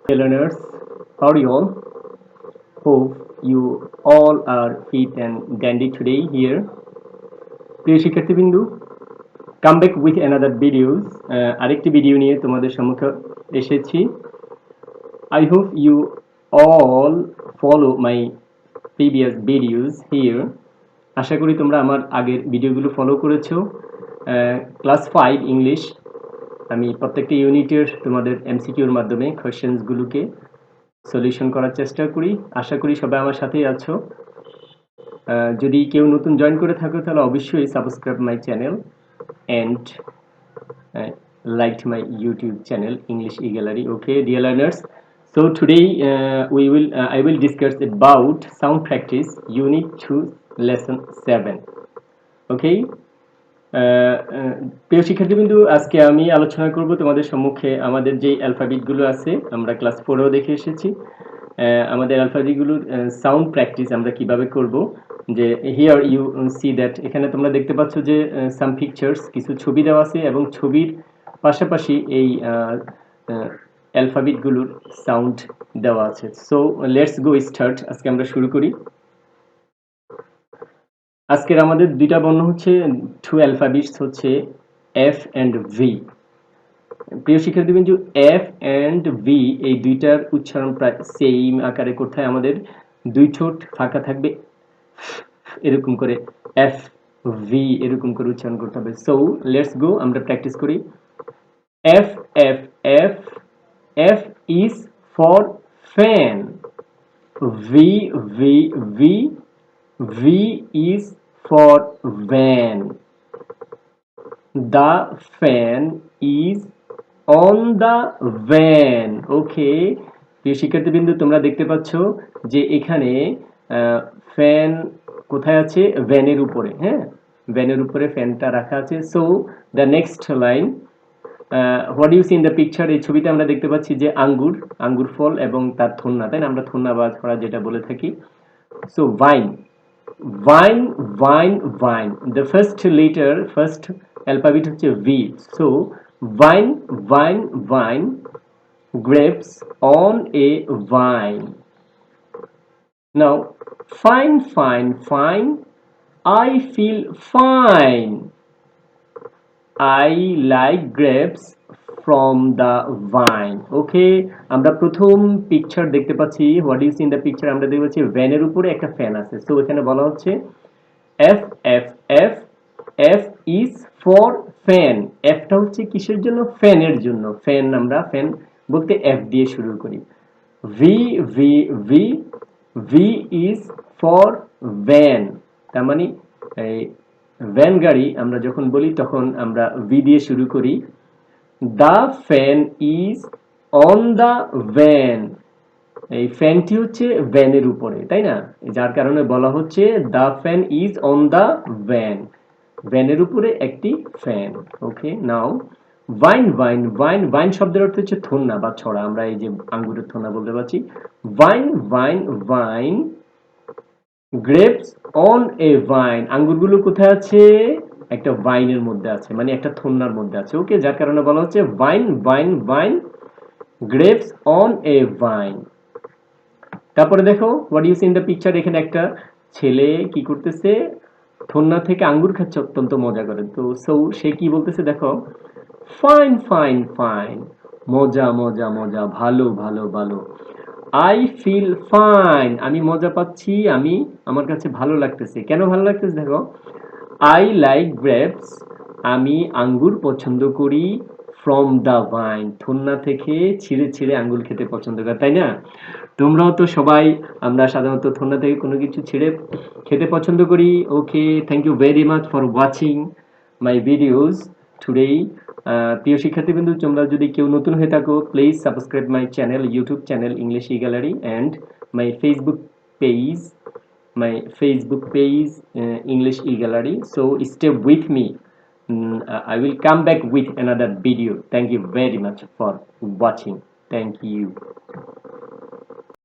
Hey learners, how are you all? Hope you all are fit and dandy today here. প্রিয় শিক্ষার্থীবৃন্দু, come back with another videos. আরেকটি video নিয়ে তোমাদের সম্মুখে এসেছি। I hope you all follow my previous videos here. আশা করি তোমরা আমার আগের ভিডিওগুলো ফলো করেছো। ক্লাস 5 ইংলিশ আমি প্রত্যেকটা ইউনিটের তোমাদের এমসিকিউর মাধ্যমে কোশ্চেন্সগুলোকে সলিউশন করার চেষ্টা করি। আশা করি সবাই আমার সাথেই আছো। যদি কেউ নতুন জয়েন করে থাকো তাহলে অবশ্যই subscribe my channel and like my YouTube channel English e-gallery. Okay, dear learners, so today I will discuss about sound practice unit 2 lesson 7. Okay, প্রিয় শিক্ষার্থীবৃন্দু, আজকে আমি আলোচনা করব তোমাদের সম্মুখে আমাদের যে অ্যালফাবেটগুলো আছে আমরা ক্লাস 4এও দেখে এসেছি। আমাদের অ্যালফাবেটগুলোর সাউন্ড প্র্যাকটিস আমরা কিভাবে করব। যে হিয়ার ইউ সি দ্যাট, এখানে তোমরা দেখতে পাচ্ছ যে সাম পিকচার্স, কিছু ছবি দেওয়া আছে এবং ছবির পাশাপাশি এই অ্যালফাবেটগুলোর সাউন্ড দেওয়া আছে। So let's go start. আজকে আমরা শুরু করি। আজকের আমাদের দুইটা বর্ণ হচ্ছে, টু অ্যালফাবেটস হচ্ছে এফ অ্যান্ড ভি। প্রিয় শিক্ষার্থীবৃন্দু, এফ অ্যান্ড ভি এই দুইটার উচ্চারণ প্রায় সেম আকারে। কোথায় আমাদের দুই ঠোঁট ফাঁকা থাকবে, এরকম করে এফ ভি এরকম করে উচ্চারণ করতে হবে। সো লেটস গো, আমরা প্র্যাকটিস করি। F F F F is for fan. V V V V is for van. The fan is on the van. ওকে, প্রিয় শিক্ষার্থীবৃন্দু, তোমরা দেখতে পাচ্ছ যে এখানে ফ্যান কোথায় আছে? ভ্যানের উপরে। হ্যাঁ, ভ্যানের উপরে ফ্যানটা রাখা আছে। So the next line, what you see in the picture, এই ছবিতে আমরা দেখতে পাচ্ছি যে আঙ্গুর ফল এবং তার থন্না, তাই না? আমরা থন্না বাজ করা যেটা বলে থাকি। So vine, vine vine vine, the first letter, first alphabet হচ্ছে V. So vine vine vine, grapes on a vine. Now fine fine fine, I feel fine, I like grapes from the vine. ওকে, আমরা প্রথম picture দেখতে পাচ্ছি, what is in the picture, আমরা দেখতে পাচ্ছি ভ্যানের উপরে একটা ফ্যান আছে। সো এখানে বলা হচ্ছে F F F F is for fan. এফটা হচ্ছে কিসের জন্য? ফ্যানের জন্য। ফ্যান, আমরা ফ্যান বলতে এফ দিয়ে শুরু করি। V V V V is for van. তার মানে এই ভ্যান গাড়ি আমরা যখন বলি তখন আমরা ভি দিয়ে শুরু করি। The fan is on the van, এই ফ্যানটি হচ্ছে ভ্যানের উপরে, তাই না? যার কারণে বলা হচ্ছে the fan is on the van, ভ্যানের উপরে একটি ফ্যান। ওকে, নাও ভাইন ভাইন ভাইন, ভাইন শব্দের অর্থ হচ্ছে থন্না বা ছড়া। আমরা এই যে আঙ্গুরের থন্না বলতে পারছি। Vine vine vine, grapes on a vine, আঙ্গুরগুলো কোথায় আছে? একটা ভাইনের মধ্যে আছে, মানে একটা থন্নার মধ্যে আছে। ওকে, যার কারণে বলা হচ্ছে vine vine vine, grapes on a vine. তারপরে দেখো what you see in the picture, এখানে একটা ছেলে কি করতেছে? থন্না থেকে আঙ্গুর খাচ্ছে, অত্যন্ত মজা করে। তো সো সে কি বলতেছে দেখো, ফাইন ফাইন ফাইন, মজা মজা মজা, ভালো ভালো ভালো। আই ফিল ফাইন, আমি মজা পাচ্ছি, আমি, আমার কাছে ভালো লাগতেছে। কেন ভালো লাগতেছে দেখো, আই লাইক গ্রেপস, আমি আঙ্গুর পছন্দ করি, ফ্রম দ্য ভাইন, থন্না থেকে ছিঁড়ে ছিঁড়ে আঙ্গুর খেতে পছন্দ করে, তাই না? তোমরাও তো সবাই, আমরা সাধারণত থন্না থেকে কোনো কিছু ছিঁড়ে খেতে পছন্দ করি। Okay, thank you very much for watching my videos today. প্রিয় শিক্ষার্থীবৃন্দু, তোমরা যদি কেউ নতুন হয়ে থাকো, please subscribe my channel, YouTube channel English E gallery, and my Facebook page, English e-gallery. So stay with me. I will come back with another video. Thank you very much for watching. Thank you.